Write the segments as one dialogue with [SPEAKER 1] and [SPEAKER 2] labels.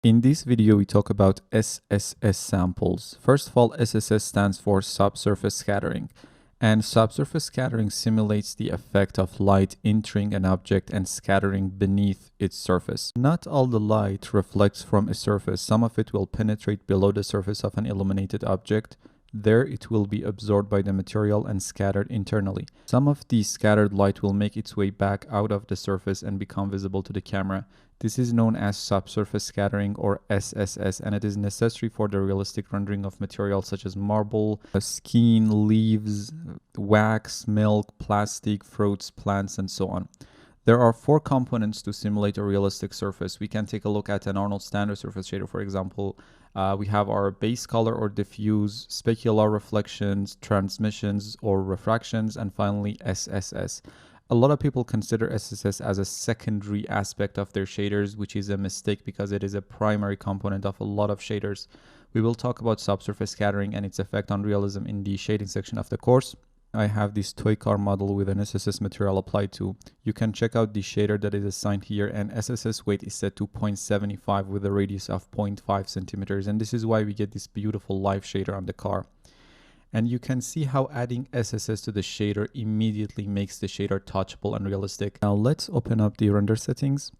[SPEAKER 1] In this video, we talk about SSS samples. First of all, SSS stands for subsurface scattering, and subsurface scattering simulates the effect of light entering an object and scattering beneath its surface. Not all the light reflects from a surface. Some of it will penetrate below the surface of an illuminated object. There it will be absorbed by the material and scattered internally. Some of the scattered light will make its way back out of the surface and become visible to the camera. This is known as subsurface scattering, or SSS, and it is necessary for the realistic rendering of materials such as marble, skin, leaves, wax, milk, plastic, fruits, plants, and so on. There are 4 components to simulate a realistic surface. We can take a look at an Arnold standard surface shader, for example. We have our base color or diffuse, specular reflections, transmissions or refractions, and finally SSS. A lot of people consider SSS as a secondary aspect of their shaders, which is a mistake because it is a primary component of a lot of shaders. We will talk about subsurface scattering and its effect on realism in the shading section of the course. I have this toy car model with an SSS material applied to. You can check out the shader that is assigned here, and SSS weight is set to 0.75 with a radius of 0.5 centimeters, and this is why we get this beautiful live shader on the car. And you can see how adding SSS to the shader immediately makes the shader touchable and realistic. Now let's open up the render settings.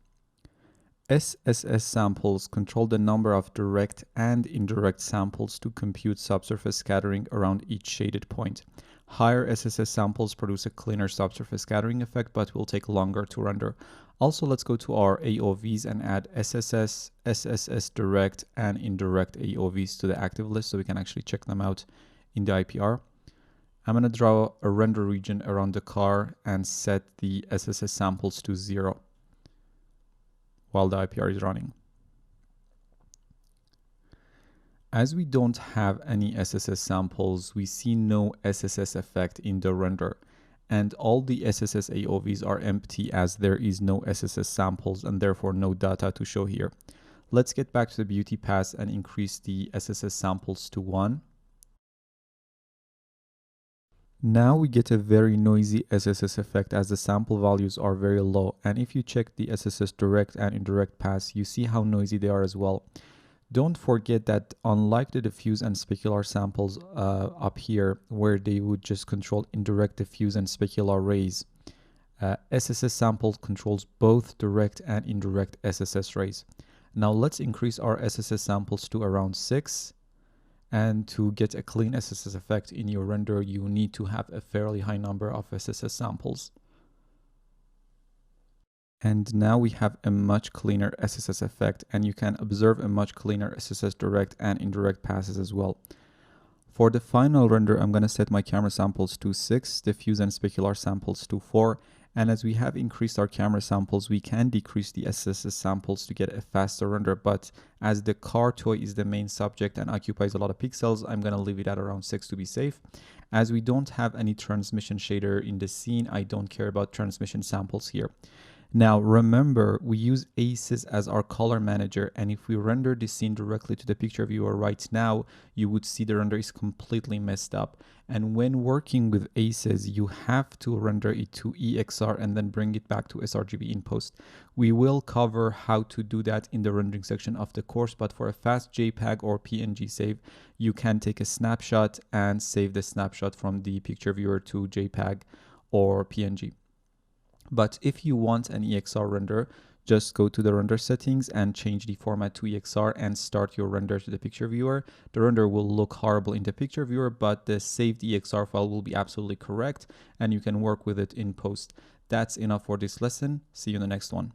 [SPEAKER 1] SSS samples control the number of direct and indirect samples to compute subsurface scattering around each shaded point. Higher SSS samples produce a cleaner subsurface scattering effect, but will take longer to render. Also, let's go to our AOVs and add SSS, SSS direct, and indirect AOVs to the active list so we can actually check them out in the IPR. I'm going to draw a render region around the car and set the SSS samples to 0 while the IPR is running. As we don't have any SSS samples, we see no SSS effect in the render, and all the SSS AOVs are empty as there is no SSS samples and therefore no data to show here. Let's get back to the beauty pass and increase the SSS samples to 1. Now we get a very noisy SSS effect as the sample values are very low, and if you check the SSS direct and indirect pass, you see how noisy they are as well. Don't forget that unlike the diffuse and specular samples up here, where they would just control indirect diffuse and specular rays, SSS sample controls both direct and indirect SSS rays. Now let's increase our SSS samples to around 6. And to get a clean SSS effect in your render, you need to have a fairly high number of SSS samples. And now we have a much cleaner SSS effect, and you can observe a much cleaner SSS direct and indirect passes as well. For the final render, I'm going to set my camera samples to 6, diffuse and specular samples to 4. And as we have increased our camera samples, we can decrease the SSS samples to get a faster render. But as the car toy is the main subject and occupies a lot of pixels, I'm going to leave it at around 6 to be safe. As we don't have any transmission shader in the scene, I don't care about transmission samples here. Now remember, we use ACES as our color manager, and if we render the scene directly to the picture viewer right now, you would see the render is completely messed up. And when working with ACES, you have to render it to EXR and then bring it back to sRGB in post. We will cover how to do that in the rendering section of the course, but for a fast JPEG or PNG save, you can take a snapshot and save the snapshot from the picture viewer to JPEG or PNG. But if you want an EXR render, just go to the render settings and change the format to EXR and start your render to the picture viewer. The render will look horrible in the picture viewer, but the saved EXR file will be absolutely correct and you can work with it in post. That's enough for this lesson. See you in the next one.